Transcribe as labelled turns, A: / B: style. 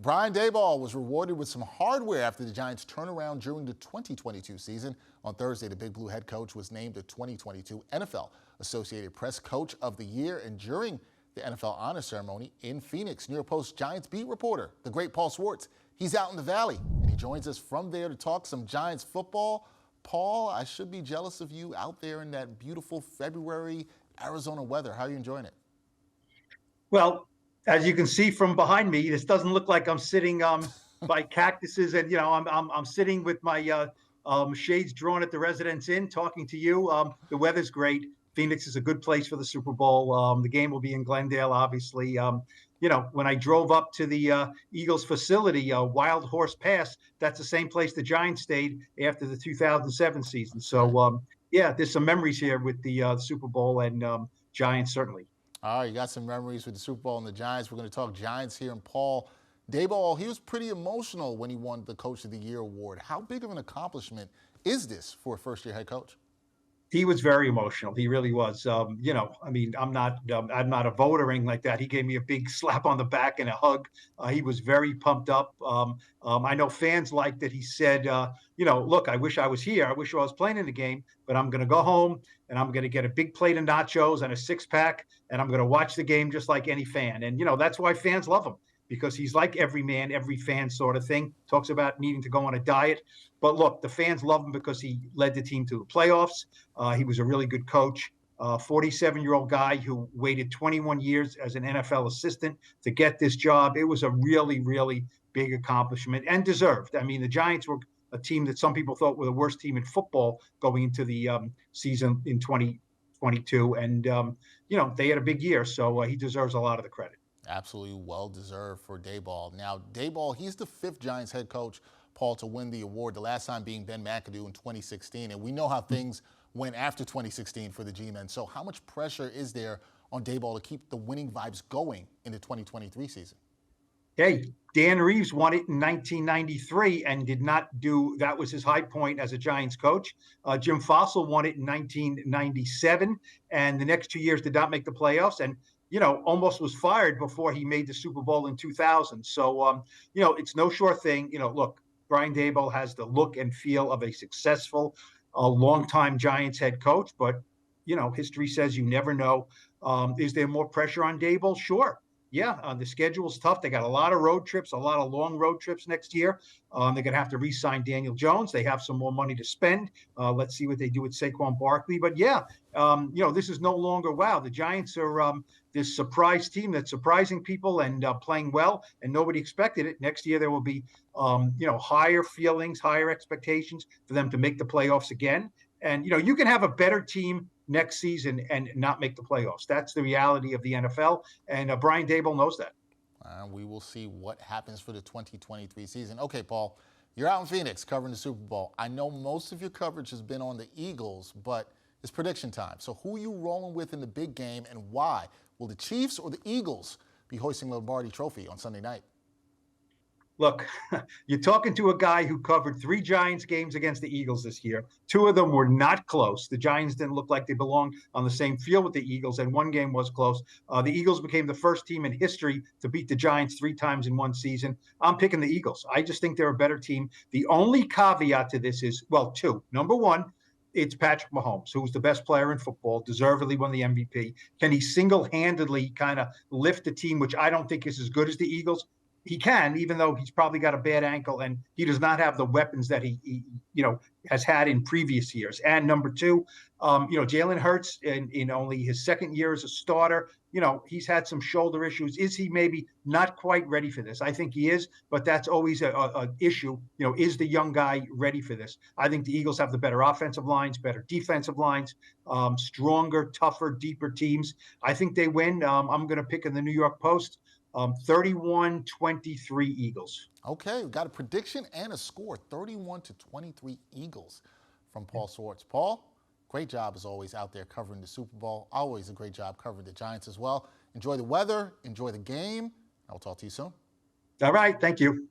A: Brian Daboll was rewarded with some hardware after the Giants' turnaround during the 2022 season. On Thursday, the Big Blue head coach was named the 2022 NFL Associated Press Coach of the Year. And during the NFL honor ceremony in Phoenix, New York Post Giants beat reporter, the great Paul Schwartz, he's out in the Valley, and he joins us from there to talk some Giants football. Paul, I should be jealous of you out there in that beautiful February Arizona weather. How are you enjoying it?
B: Well, as you can see from behind me, this doesn't look like I'm sitting by cactuses, and I'm sitting with my shades drawn at the Residence Inn, talking to you. The weather's great. Phoenix is a good place for the Super Bowl. The game will be in Glendale, obviously. When I drove up to the Eagles facility, Wild Horse Pass, that's the same place the Giants stayed after the 2007 season. So, yeah, there's some memories here with the Super Bowl and Giants, certainly.
A: All right, you got some memories with the Super Bowl and the Giants. We're going to talk Giants here. And Paul Daboll, he was pretty emotional when he won the Coach of the Year award. How big of an accomplishment is this for a first-year head coach?
B: He was very emotional. He really was. I'm not a voter or anything like that. He gave me a big slap on the back and a hug. He was very pumped up. I know fans liked that he said, look, I wish I was here. I wish I was playing in the game, but I'm going to go home and I'm going to get a big plate of nachos and a six-pack, and I'm going to watch the game just like any fan. And, that's why fans love him, because he's like every man, every fan sort of thing. Talks about needing to go on a diet. But look, the fans love him because he led the team to the playoffs. He was a really good coach. 47-year-old guy who waited 21 years as an NFL assistant to get this job. It was a really, really big accomplishment and deserved. I mean, the Giants were a team that some people thought were the worst team in football going into the season in 2022. And, they had a big year. So he deserves a lot of the credit.
A: Absolutely well-deserved for Daboll. Now, Daboll, he's the fifth Giants head coach, Paul, to win the award, the last time being Ben McAdoo in 2016. And we know how things went after 2016 for the G-men. So how much pressure is there on Daboll to keep the winning vibes going in the 2023 season?
B: Hey, Dan Reeves won it in 1993 and did not do – that was his high point as a Giants coach. Jim Fossil won it in 1997, and the next 2 years did not make the playoffs. And almost was fired before he made the Super Bowl in 2000. So, it's no sure thing. Look, Brian Daboll has the look and feel of a successful, longtime Giants head coach. But, history says you never know. Is there more pressure on Daboll? Sure. Yeah, the schedule's tough. They got a lot of road trips, a lot of long road trips next year. They're going to have to re-sign Daniel Jones. They have some more money to spend. Let's see what they do with Saquon Barkley. But yeah, this is no longer, wow, the Giants are this surprise team that's surprising people and playing well, and nobody expected it. Next year there will be, higher feelings, higher expectations for them to make the playoffs again. And, you can have a better team next season and not make the playoffs. That's the reality of the NFL, and Brian Daboll knows that.
A: We will see what happens for the 2023 season. Okay, Paul, you're out in Phoenix covering the Super Bowl. I know most of your coverage has been on the Eagles, but it's prediction time. So who are you rolling with in the big game, and why? Will the Chiefs or the Eagles be hoisting the Lombardi Trophy on Sunday night?
B: Look, you're talking to a guy who covered 3 Giants games against the Eagles this year. 2 of them were not close. The Giants didn't look like they belonged on the same field with the Eagles, and 1 game was close. The Eagles became the first team in history to beat the Giants 3 times in 1 season. I'm picking the Eagles. I just think they're a better team. The only caveat to this is, well, 2. Number 1, it's Patrick Mahomes, who's the best player in football, deservedly won the MVP. Can he single-handedly kind of lift a team, which I don't think is as good as the Eagles? He can, even though he's probably got a bad ankle and he does not have the weapons that he has had in previous years. And number 2, Jalen Hurts in only his second year as a starter, he's had some shoulder issues. Is he maybe not quite ready for this? I think he is, but that's always an issue. Is the young guy ready for this? I think the Eagles have the better offensive lines, better defensive lines, stronger, tougher, deeper teams. I think they win. I'm going to pick in the New York Post. 31-23 Eagles.
A: Okay, we've got a prediction and a score, 31-23 Eagles from Paul Schwartz. Paul, great job as always out there covering the Super Bowl. Always a great job covering the Giants as well. Enjoy the weather, enjoy the game. I will talk to you soon.
B: All right, thank you.